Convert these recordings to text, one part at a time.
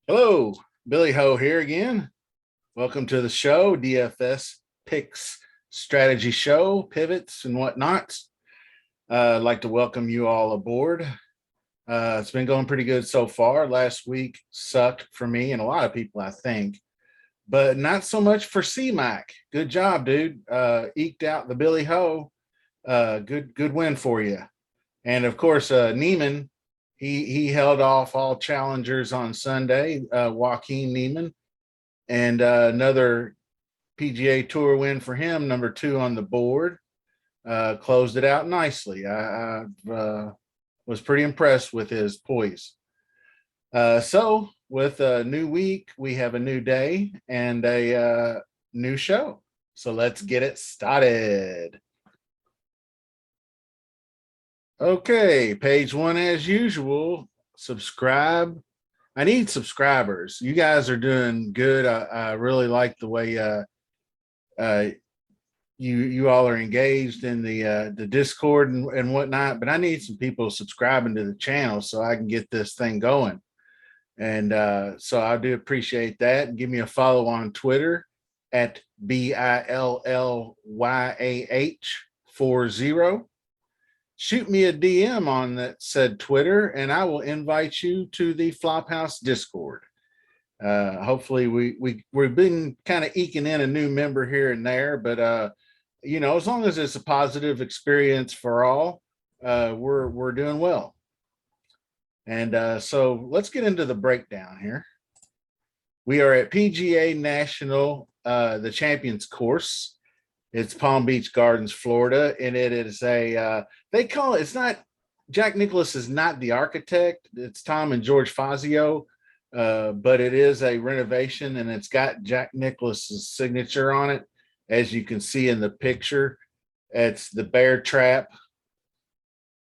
Hello, Billy Ho here again. Welcome to the show, DFS picks, strategy show, pivots, and whatnot. I'd like to welcome you all aboard. It's been going pretty good so far. Last week sucked for me and a lot of people, I think, but not so much for CMAC. Good job, dude. Eked out the Billy Ho. Good win for you. And of course, Neiman, he held off all challengers on Sunday. Joaquin Neiman, and another PGA Tour win for him, number 2 on the board. Closed it out nicely. I was pretty impressed with his poise. So, with a new week, we have a new day and a new show. So, let's get it started. Okay, page 1 as usual. Subscribe. I need subscribers. You guys are doing good. I really like the way you all are engaged in the Discord and whatnot. But I need some people subscribing to the channel so I can get this thing going. And so I do appreciate that. And give me a follow on Twitter at BILLYAH40. Shoot me a DM on that said Twitter, and I will invite you to the Flophouse Discord. Hopefully, we've been kind of eking in a new member here and there, but as long as it's a positive experience for all, we're doing well. And so let's get into the breakdown here. We are at PGA National, the Champions Course. It's Palm Beach Gardens, Florida, and it is they call it, it's not, Jack Nicklaus is not the architect. It's Tom and George Fazio, but it is a renovation, and it's got Jack Nicklaus's signature on it, as you can see in the picture. It's the bear trap,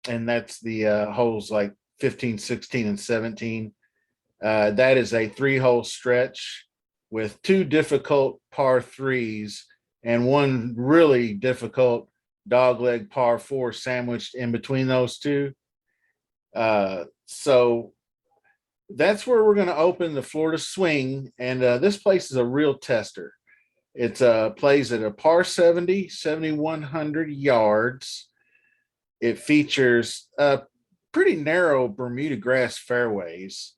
and that's the holes like 15, 16, and 17. That is a 3-hole stretch with 2 difficult par 3s and 1 really difficult dogleg par 4 sandwiched in between those 2. So that's where we're going to open the Florida Swing. And this place is a real tester. It plays at a par 70, 7,100 yards. It features pretty narrow Bermuda grass fairways.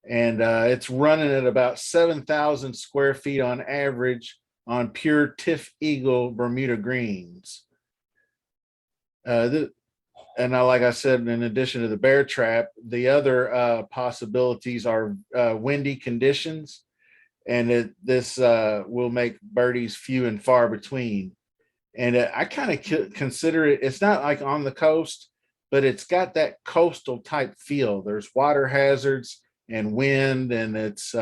And it's running at about 7,000 square feet on average on pure Tiff Eagle Bermuda greens. And like I said, in addition to the bear trap, the other possibilities are windy conditions, and this will make birdies few and far between. And I kind of consider it, it's not like on the coast, but it's got that coastal type feel. There's water hazards and wind, and it's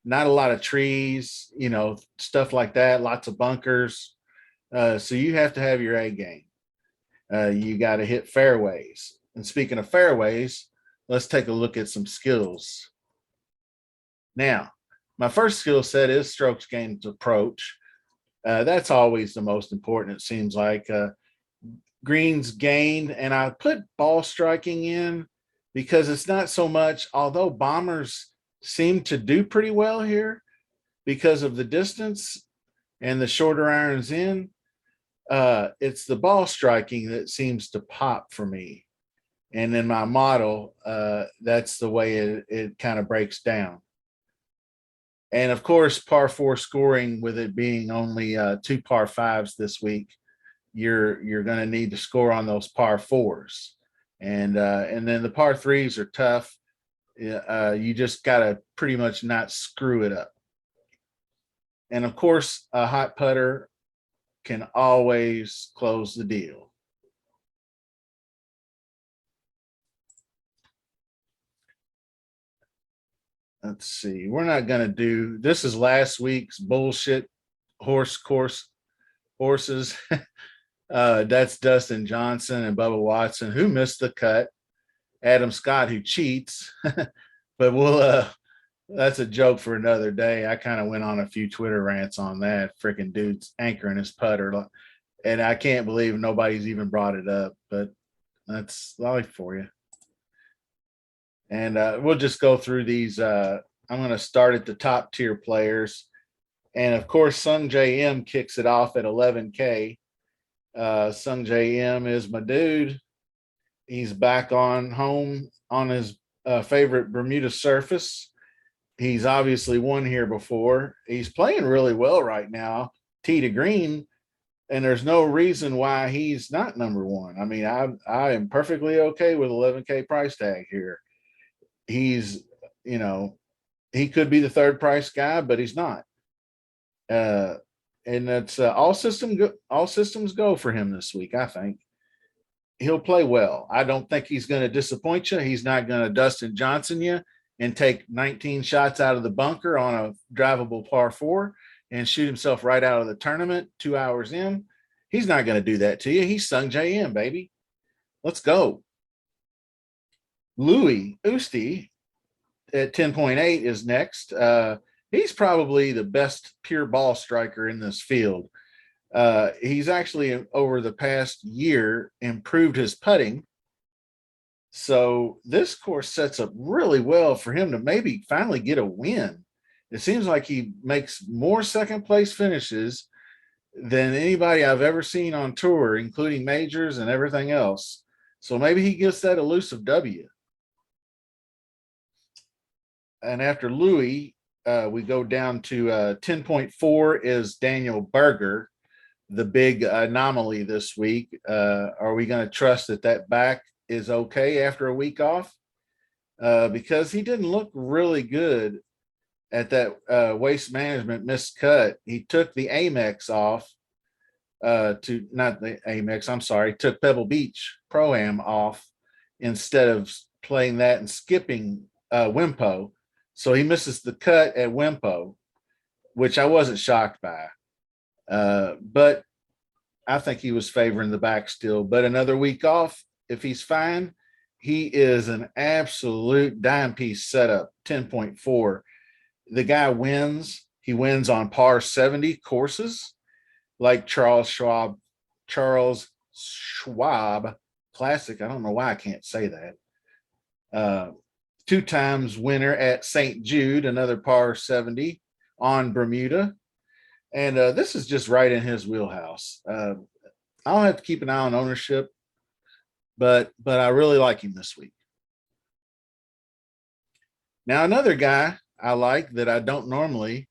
not a lot of trees, stuff like that, lots of bunkers. So you have to have your A game. You got to hit fairways. And speaking of fairways, let's take a look at some skills. Now, my first skill set is strokes gained approach. That's always the most important, it seems like. Greens gained, and I put ball striking in because it's not so much, although bombers seem to do pretty well here because of the distance and the shorter irons in. It's the ball striking that seems to pop for me. And in my model, that's the way it kind of breaks down. And of course, par 4 scoring, with it being only 2 par 5s this week, you're going to need to score on those par 4s. And then the par 3s are tough. You just got to pretty much not screw it up. And of course, a hot putter can always close the deal. Let's see. We're not going to do, this is last week's bullshit horses. That's Dustin Johnson and Bubba Watson, who missed the cut. Adam Scott, who cheats. But that's a joke for another day. I kind of went on a few Twitter rants on that. Freaking dude's anchoring his putter. And I can't believe nobody's even brought it up, but that's life for you. And we'll just go through these I'm going to start at the top tier players. And of course, Sung JM kicks it off at 11K. Sung JM is my dude. He's back on home on his favorite Bermuda surface. He's obviously won here before. He's playing really well right now, tee to green, and there's no reason why he's not number one. I mean, I am perfectly okay with 11K price tag here. He's, you know, he could be the third price guy, but he's not. And that's all systems go for him this week. I think he'll play well. I don't think he's going to disappoint you. He's not going to Dustin Johnson you and take 19 shots out of the bunker on a drivable par 4 and shoot himself right out of the tournament 2 hours in. He's not going to do that to you. He's Sung JM, baby. Let's go. Louis Usti at 10.8 is next. He's probably the best pure ball striker in this field. He's actually, over the past year, improved his putting. So this course sets up really well for him to maybe finally get a win. It seems like he makes more second place finishes than anybody I've ever seen on tour, including majors and everything else. So maybe he gets that elusive W. And after Louis, we go down to 10.4 is Daniel Berger, the big anomaly this week. Are we going to trust that back is okay after a week off? Because he didn't look really good at that Waste Management miscut. He took the Amex off to not the Amex, I'm sorry, took Pebble Beach Pro-Am off instead of playing that and skipping Wimpo. So he misses the cut at Wimpo, which I wasn't shocked by. But I think he was favoring the back still. But another week off, if he's fine, he is an absolute dime piece setup, 10.4. The guy wins. He wins on par 70 courses like Charles Schwab Classic. I don't know why I can't say that. 2 times winner at St. Jude, another par 70 on Bermuda. And this is just right in his wheelhouse. I'll have to keep an eye on ownership, but I really like him this week. Now, another guy I like that I don't normally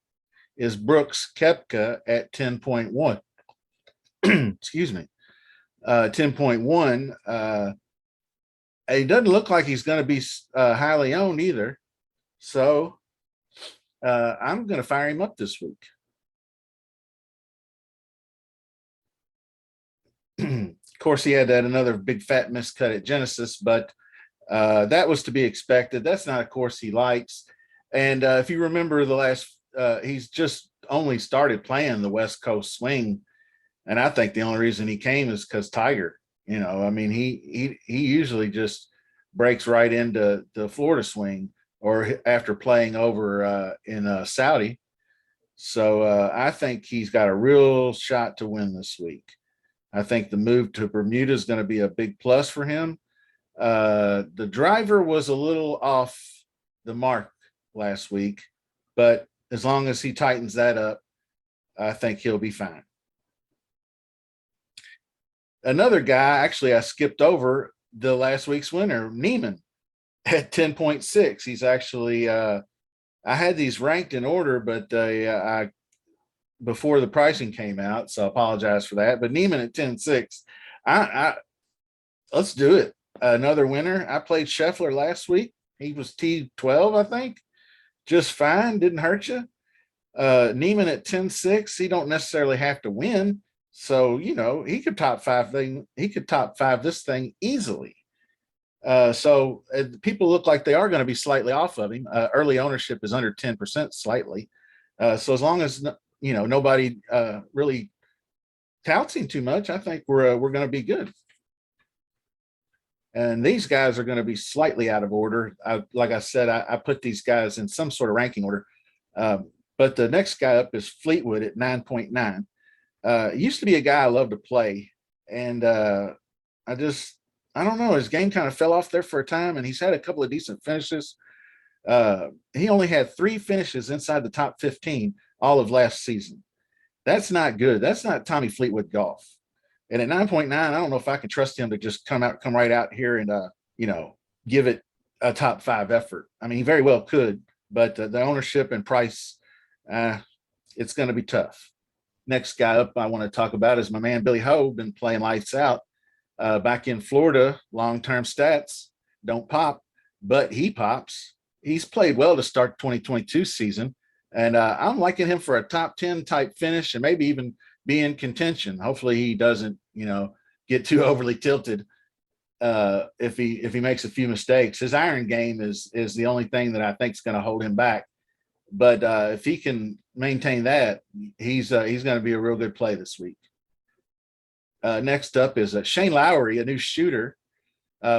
is Brooks Kepka at 10.1. Excuse me. 10.1. It doesn't look like he's going to be highly owned either. So I'm going to fire him up this week. Of course, he had that another big fat miscut at Genesis, but that was to be expected. That's not a course he likes. And if you remember the last, he's just only started playing the West Coast swing. And I think the only reason he came is because Tiger. You know, I mean, he usually just breaks right into the Florida swing or after playing over in Saudi. So I think he's got a real shot to win this week. I think the move to Bermuda is going to be a big plus for him. The driver was a little off the mark last week, but as long as he tightens that up, I think he'll be fine. Another guy, actually, I skipped over the last week's winner, Neiman, at 10.6. He's actually, I had these ranked in order, but I before the pricing came out, so I apologize for that. But Neiman at 10.6, let's do it. Another winner. I played Scheffler last week. He was T12, I think. Just fine, didn't hurt you. Neiman at 10.6, he don't necessarily have to win. So, you know, he could top five this thing easily. So people look like they are going to be slightly off of him. Early ownership is under 10% slightly. So as long as, you know, nobody really touts him too much, I think we're going to be good. And these guys are going to be slightly out of order. Like I said, I put these guys in some sort of ranking order. But the next guy up is Fleetwood at 9.9. Used to be a guy I love to play. And I don't know, his game kind of fell off there for a time, and he's had a couple of decent finishes. He only had 3 finishes inside the top 15 all of last season. That's not good. That's not Tommy Fleetwood golf. And at 9.9, I don't know if I can trust him to just come right out here and give it a top 5 effort. I mean, he very well could, but the ownership and price, it's going to be tough. Next guy up I want to talk about is my man Billy Ho, been playing lights out back in Florida. Long-term stats don't pop, but he pops. He's played well to start 2022 season, and I'm liking him for a top 10 type finish and maybe even be in contention. Hopefully he doesn't, get too overly tilted if he makes a few mistakes. His iron game is the only thing that I think is going to hold him back. But if he can maintain that, he's going to be a real good play this week. Next up is Shane Lowry, a new shooter.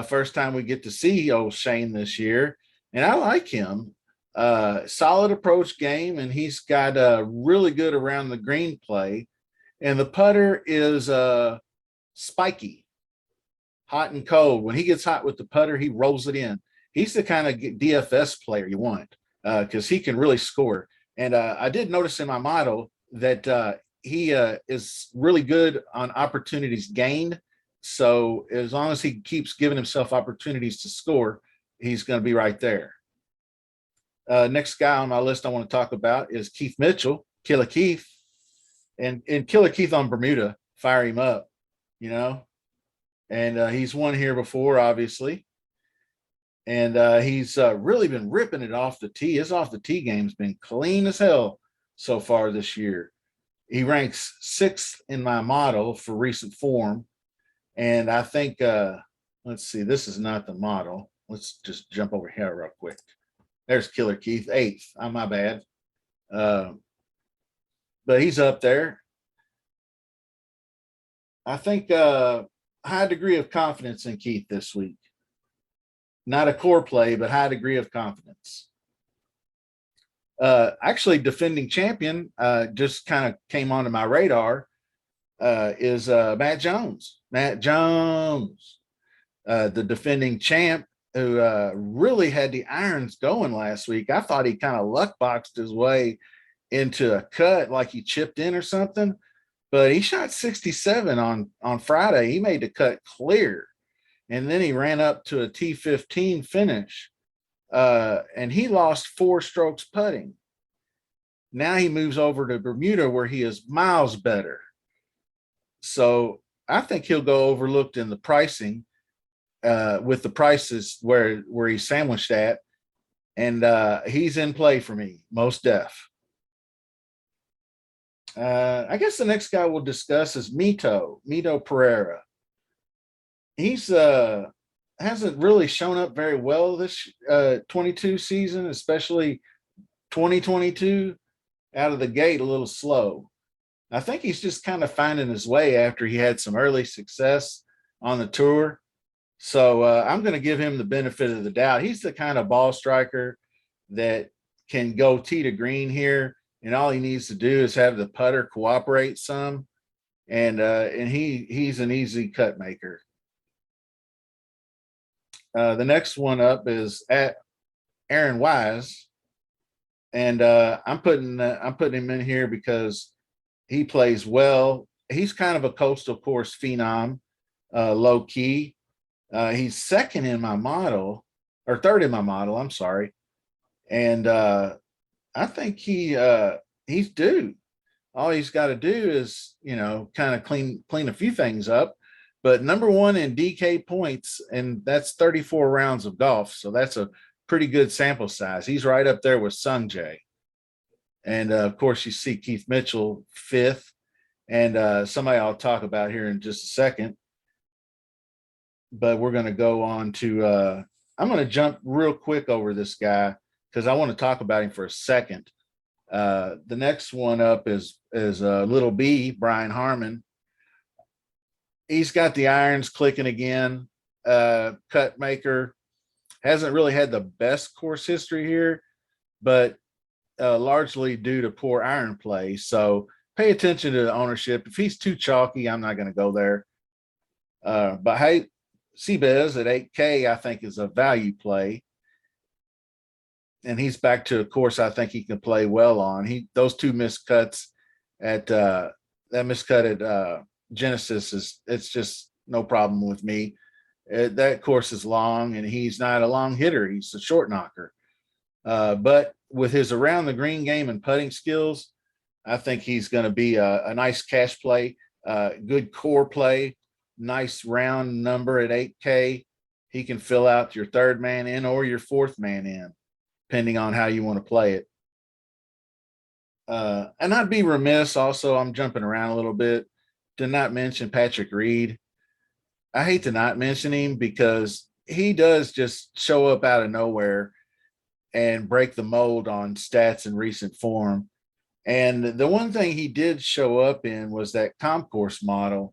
First time we get to see old Shane this year, and I like him. Solid approach game, and he's got a really good around the green play. And the putter is spiky, hot and cold. When he gets hot with the putter, he rolls it in. He's the kind of DFS player you want because he can really score. And I did notice in my model that he is really good on opportunities gained. So as long as he keeps giving himself opportunities to score, he's going to be right there. Next guy on my list I want to talk about is Keith Mitchell, Killa Keith. And Killa Keith on Bermuda, fire him up, And he's won here before, obviously. And he's really been ripping it off the tee. His off the tee game's been clean as hell so far this year. He ranks 6th in my model for recent form. And I think, let's see, this is not the model. Let's just jump over here real quick. There's Killa Keith, 8th. My bad. But he's up there. I think high degree of confidence in Keith this week. Not a core play, but high degree of confidence. Actually, defending champion just kind of came onto my radar is Matt Jones. Matt Jones, the defending champ who really had the irons going last week. I thought he kind of luck boxed his way into a cut like he chipped in or something, but he shot 67 on Friday. He made the cut clear, and then he ran up to a T15 finish, and he lost 4 strokes putting. Now he moves over to Bermuda where he is miles better. So I think he'll go overlooked in the pricing with the prices where he's sandwiched at, and he's in play for me, most def. I guess the next guy we'll discuss is Mito Pereira. He's hasn't really shown up very well this 22 season, especially 2022 out of the gate a little slow. I think he's just kind of finding his way after he had some early success on the tour. So I'm going to give him the benefit of the doubt. He's the kind of ball striker that can go tee to green here, and all he needs to do is have the putter cooperate some, and he's an easy cut maker. The next one up is at Aaron Wise, and I'm putting him in here because he plays well. He's kind of a coastal course phenom, low key. He's 2nd in my model, or 3rd in my model. I'm sorry, and I think he's due. All he's got to do is, kind of clean a few things up. But number 1 in DK points, and that's 34 rounds of golf. So that's a pretty good sample size. He's right up there with Sungjae. And of course, you see Keith Mitchell 5th, and somebody I'll talk about here in just a second. But we're going to go on to I'm going to jump real quick over this guy because I want to talk about him for a second. The next one up is little B, Brian Harmon. He's got the irons clicking again. Cut maker. Hasn't really had the best course history here, but largely due to poor iron play. So pay attention to the ownership. If he's too chalky, I'm not going to go there. But hey, CBEZ at 8K, I think is a value play. and he's back to a course I think he can play well on. Those two missed cuts at that miscut at Genesis it's just no problem with me. That course is long, and he's not a long hitter. He's a short knocker. But with his around the green game and putting skills, I think he's going to be a nice cash play, good core play, nice round number at 8K. He can fill out your third man in or your fourth man in, depending on how you want to play it. And I'd be remiss also, I'm jumping around a little bit, to not mention Patrick Reed. I hate to not mention him because he does just show up out of nowhere and break the mold on stats in recent form. And the one thing he did show up in was that comp course model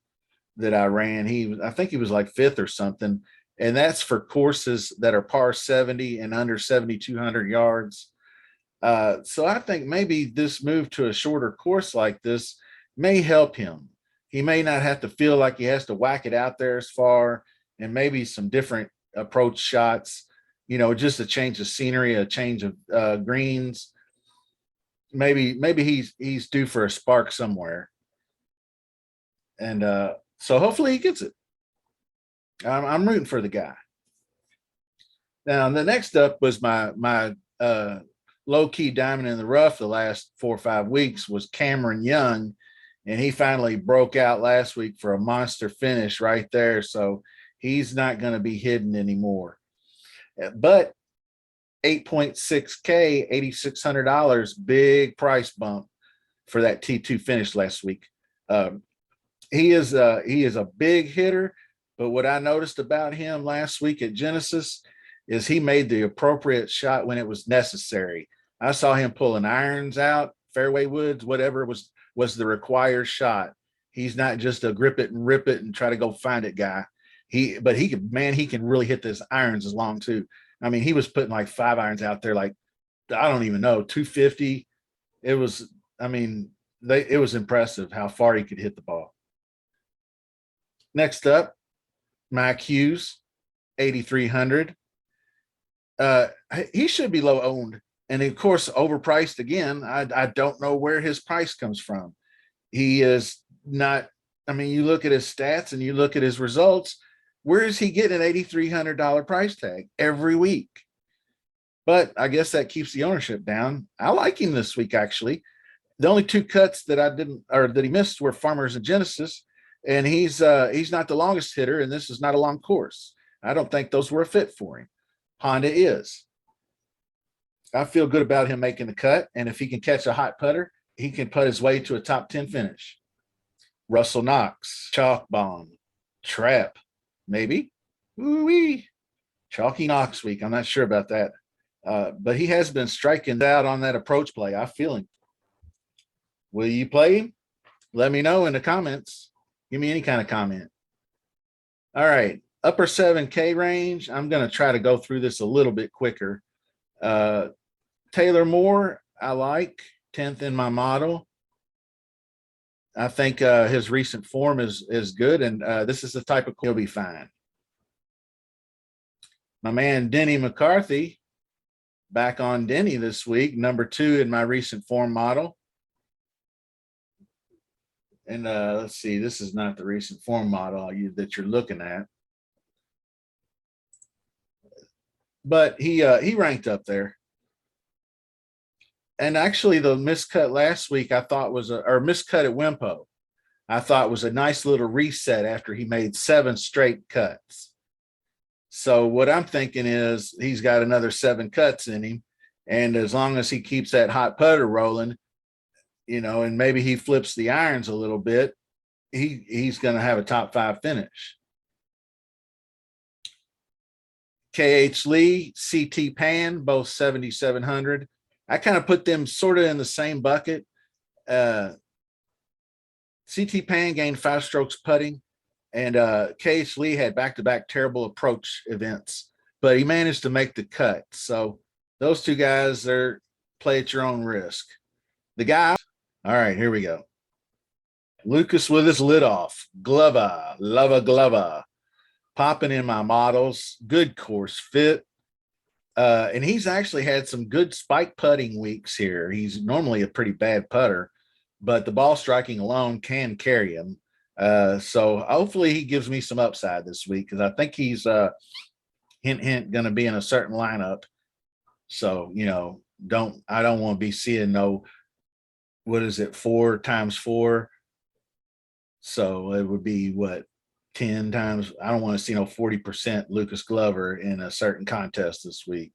that I ran. I think he was like fifth or something. And that's for courses that are par 70 and under 7,200 yards. So I think maybe this move to a shorter course like this may help him. He may not have to feel like he has to whack it out there as far, and maybe some different approach shots, just a change of scenery, a change of greens. Maybe he's due for a spark somewhere. And so hopefully he gets it. I'm rooting for the guy. Now, the next up was my low-key diamond in the rough the last 4 or 5 weeks was Cameron Young, and he finally broke out last week for a monster finish right there. So he's not going to be hidden anymore. But 8.6K, $8,600, big price bump for that T2 finish last week. He is a big hitter, but what I noticed about him last week at Genesis is he made the appropriate shot when it was necessary. I saw him pulling irons out, fairway woods, whatever was the required shot. He's not just a grip it and rip it and try to go find it guy. He can really hit those irons as long too. I mean, he was putting like 5 irons out there, like, I don't even know, 250. It was impressive how far he could hit the ball. Next up, Mike Hughes, 8,300. He should be low owned, and of course overpriced again. I don't know where his price comes from. He is not. I mean, you look at his stats and you look at his results. Where is he getting an $8,300 price tag every week? But I guess that keeps the ownership down. I like him this week, actually. The only 2 cuts that he missed were Farmers and Genesis, and he's not the longest hitter, and this is not a long course. I don't think those were a fit for him. Honda is. I feel good about him making the cut, and if he can catch a hot putter, he can put his way to a top 10 finish. Russell Knox, Chalk Bomb, Trap, maybe. Ooh-wee. Chalky Knox week. I'm not sure about that. But he has been striking out on that approach play. I feel him. Will you play him? Let me know in the comments. Give me any kind of comment. All right. Upper 7K range. I'm going to try to go through this a little bit quicker. Taylor Moore, I like, 10th in my model. I think his recent form is good, and this is the type of he'll be fine. My man Denny McCarthy, back on Denny this week, number 2 in my recent form model. And let's see, this is not the recent form model that you're looking at. But he ranked up there. And actually, the miscut last week I thought was miscut at Wimpo, I thought was a nice little reset after he made 7 straight cuts. So what I'm thinking is he's got another 7 cuts in him, and as long as he keeps that hot putter rolling, and maybe he flips the irons a little bit, he's going to have a top 5 finish. KH Lee, CT Pan, both 7,700. I kind of put them sort of in the same bucket. CT Pan gained 5 strokes putting, and KH Lee had back-to-back terrible approach events, but he managed to make the cut. So those 2 guys, they're play at your own risk. The guy, all right, here we go. Lucas with his lid off. Glover, popping in my models. Good course fit. And he's actually had some good spike putting weeks here. He's normally a pretty bad putter, but the ball striking alone can carry him. So hopefully he gives me some upside this week because I think he's hint going to be in a certain lineup. So I don't want to be seeing no, what is it, 4 times 4. So it would be what, 10 times. I don't want to see no 40% Lucas Glover in a certain contest this week.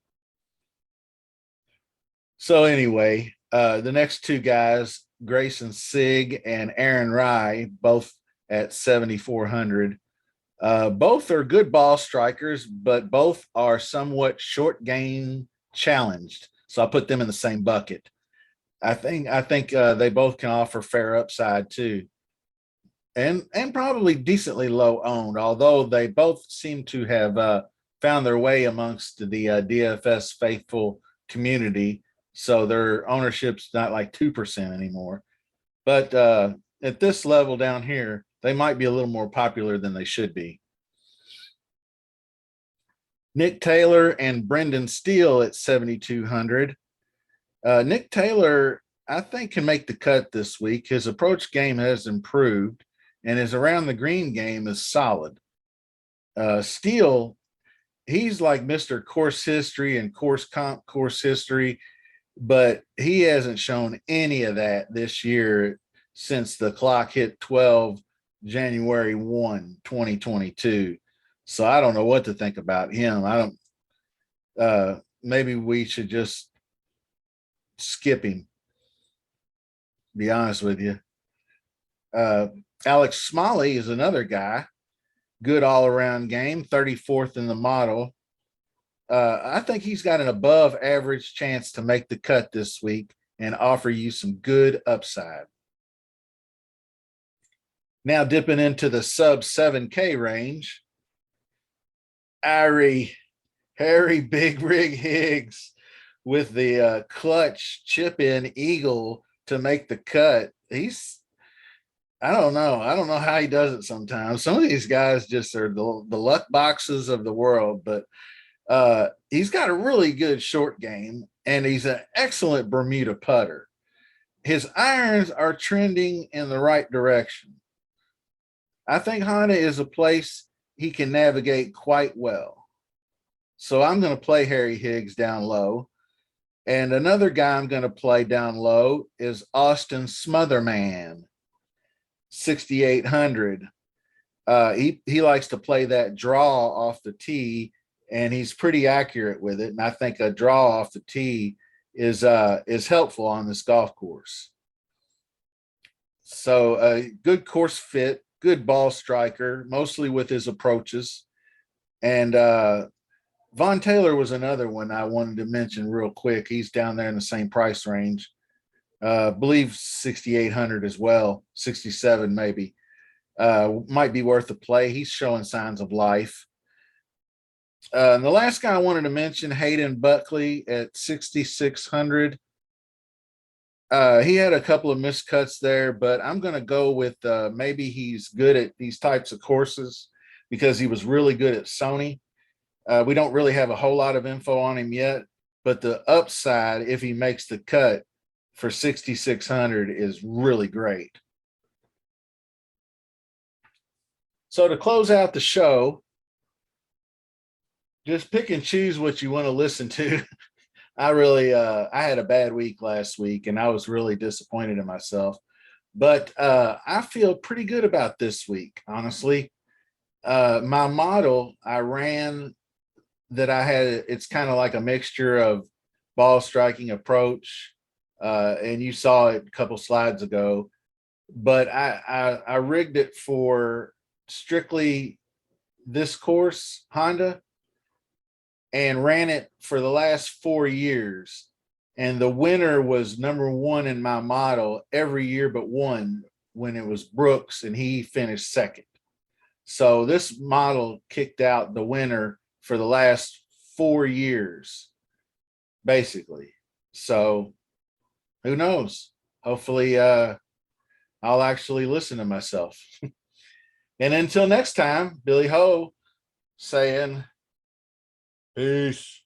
So anyway, the next two guys, Grayson Sieg and Aaron Rye, both at 7,400. Both are good ball strikers, but both are somewhat short game challenged. So I put them in the same bucket. I think they both can offer fair upside too, and probably decently low owned. Although they both seem to have found their way amongst the DFS faithful community, so their ownership's not like 2% anymore. But at this level down here, they might be a little more popular than they should be. Nick Taylor and Brendan Steele at 7,200. Nick Taylor, I think, can make the cut this week. His approach game has improved, and his around the green game is solid. Steele, he's like Mr. Course History and Course History, but he hasn't shown any of that this year since the clock hit 12 January 1, 2022. So I don't know what to think about him. I don't maybe we should just skip him, be honest with you. Alex Smalley is another guy, good all-around game, 34th in the model. I think he's got an above average chance to make the cut this week and offer you some good upside. Now dipping into the sub 7K range, Harry Big Rig Higgs with the clutch chip in eagle to make the cut. I don't know how he does it sometimes. Some of these guys just are the luck boxes of the world, but he's got a really good short game, and he's an excellent Bermuda putter. His irons are trending in the right direction. I think Honda is a place he can navigate quite well. So I'm going to play Harry Higgs down low. And another guy I'm going to play down low is Austin Smotherman, 6,800. He likes to play that draw off the tee, and he's pretty accurate with it. And I think a draw off the tee is helpful on this golf course. So a good course fit, good ball striker, mostly with his approaches. And Von Taylor was another one I wanted to mention real quick. He's down there in the same price range. I believe 6,800 as well, 67 maybe. Might be worth a play. He's showing signs of life. And the last guy I wanted to mention, Hayden Buckley at 6,600. He had a couple of miscuts there, but I'm going to go with maybe he's good at these types of courses because he was really good at Sony. We don't really have a whole lot of info on him yet, but the upside, if he makes the cut for 6,600, is really great. So to close out the show, just pick and choose what you want to listen to. I had a bad week last week, and I was really disappointed in myself. But I feel pretty good about this week, honestly. My model, I ran that I had, it's kind of like a mixture of ball striking approach, and you saw it a couple slides ago. But I rigged it for strictly this course, Honda, and ran it for the last 4 years. And the winner was number one in my model every year but one, when it was Brooks, and he finished second. So this model kicked out the winner for the last 4 years, basically. So who knows? Hopefully I'll actually listen to myself. And until next time, Billy Ho saying, peace.